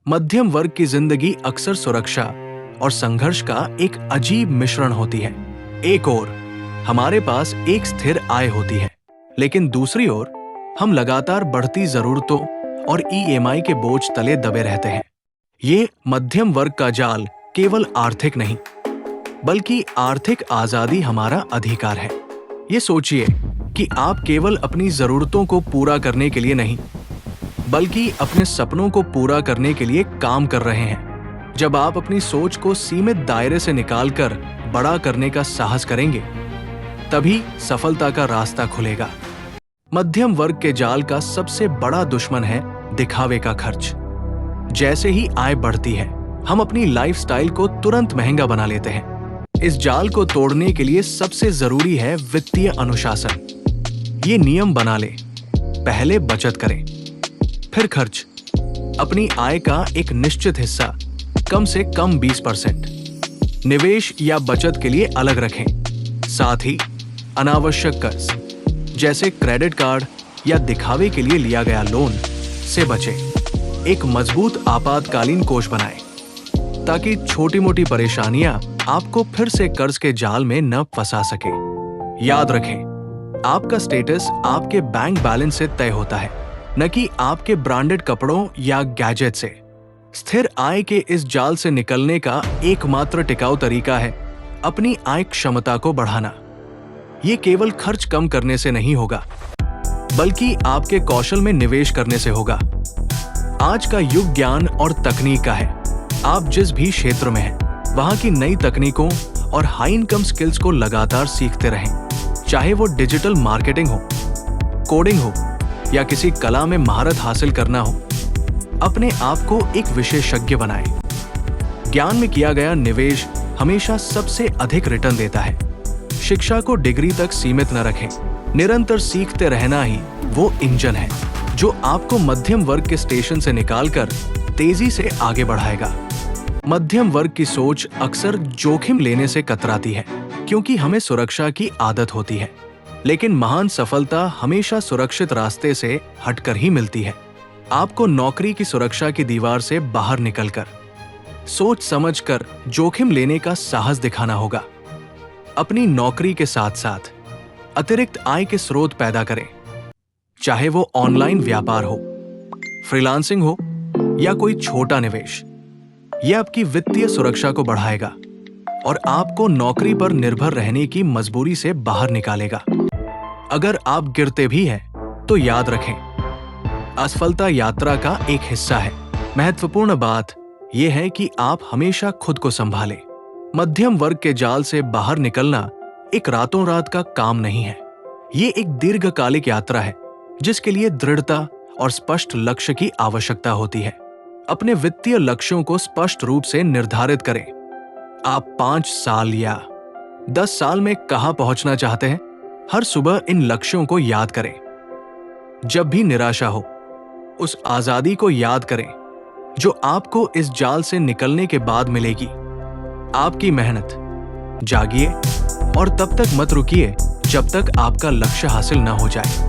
मध्यम वर्ग की जिंदगी अक्सर सुरक्षा और संघर्ष का एक अजीब मिश्रण होती है। एक ओर हमारे पास एक स्थिर आय होती है, लेकिन दूसरी ओर हम लगातार बढ़ती जरूरतों और ईएमआई के बोझ तले दबे रहते हैं। ये मध्यम वर्ग का जाल केवल आर्थिक नहीं, बल्कि आर्थिक आजादी हमारा अधिकार है। ये सोचिए कि आप केवल अपनी जरूरतों को पूरा करने के लिए नहीं, बल्कि अपने सपनों को पूरा करने के लिए काम कर रहे हैं। जब आप अपनी सोच को सीमित दायरे से निकालकर बड़ा करने का साहस करेंगे, तभी सफलता का रास्ता खुलेगा। मध्यम वर्ग के जाल का सबसे बड़ा दुश्मन है दिखावे का खर्च। जैसे ही आय बढ़ती है, हम अपनी लाइफस्टाइल को तुरंत महंगा बना लेते हैं। इस जाल को तोड़ने के लिए सबसे जरूरी है वित्तीय अनुशासन। ये नियम बना ले, पहले बचत करें, फिर खर्च। अपनी आय का एक निश्चित हिस्सा, कम से कम 20%, निवेश या बचत के लिए अलग रखें। साथ ही अनावश्यक कर्ज, जैसे क्रेडिट कार्ड या दिखावे के लिए लिया गया लोन, से बचें। एक मजबूत आपातकालीन कोष बनाएं, ताकि छोटी-मोटी परेशानियां आपको फिर से कर्ज के जाल में न फंसा सके। याद रखें, आपका स्टेटस आपके बैंक बैलेंस से तय होता है, न कि आपके ब्रांडेड कपड़ों या गैजेट से। स्थिर आय के इस जाल से निकलने का एकमात्र टिकाऊ तरीका है अपनी आय क्षमता को बढ़ाना। ये केवल खर्च कम करने से नहीं होगा, बल्कि आपके कौशल में निवेश करने से होगा। आज का युग ज्ञान और तकनीक का है। आप जिस भी क्षेत्र में हैं, वहां की नई तकनीकों और हाई इनकम स्किल्स को लगातार सीखते रहें। चाहे वो डिजिटल मार्केटिंग हो, कोडिंग हो या किसी कला में महारत हासिल करना हो, अपने आप को एक विशेषज्ञ बनाएं। ज्ञान में किया गया निवेश हमेशा सबसे अधिक रिटर्न देता है। शिक्षा को डिग्री तक सीमित न रखें। निरंतर सीखते रहना ही वो इंजन है जो आपको मध्यम वर्ग के स्टेशन से निकालकर तेजी से आगे बढ़ाएगा। मध्यम वर्ग की सोच अक्सर जोखिम लेने से कतराती है, क्योंकि हमें सुरक्षा की आदत होती है। लेकिन महान सफलता हमेशा सुरक्षित रास्ते से हटकर ही मिलती है। आपको नौकरी की सुरक्षा की दीवार से बाहर निकलकर सोच समझकर जोखिम लेने का साहस दिखाना होगा। अपनी नौकरी के साथ साथ अतिरिक्त आय के स्रोत पैदा करें, चाहे वो ऑनलाइन व्यापार हो, फ्रीलांसिंग हो या कोई छोटा निवेश। यह आपकी वित्तीय सुरक्षा को बढ़ाएगा और आपको नौकरी पर निर्भर रहने की मजबूरी से बाहर निकालेगा। अगर आप गिरते भी हैं, तो याद रखें, असफलता यात्रा का एक हिस्सा है। महत्वपूर्ण बात यह है कि आप हमेशा खुद को संभालें। मध्यम वर्ग के जाल से बाहर निकलना एक रातों रात का काम नहीं है। ये एक दीर्घकालिक यात्रा है, जिसके लिए दृढ़ता और स्पष्ट लक्ष्य की आवश्यकता होती है। अपने वित्तीय लक्ष्यों को स्पष्ट रूप से निर्धारित करें। आप 5 साल या 10 साल में कहां पहुंचना चाहते हैं? हर सुबह इन लक्ष्यों को याद करें। जब भी निराशा हो, उस आजादी को याद करें जो आपको इस जाल से निकलने के बाद मिलेगी। आपकी मेहनत जागिए और तब तक मत रुकिए जब तक आपका लक्ष्य हासिल न हो जाए।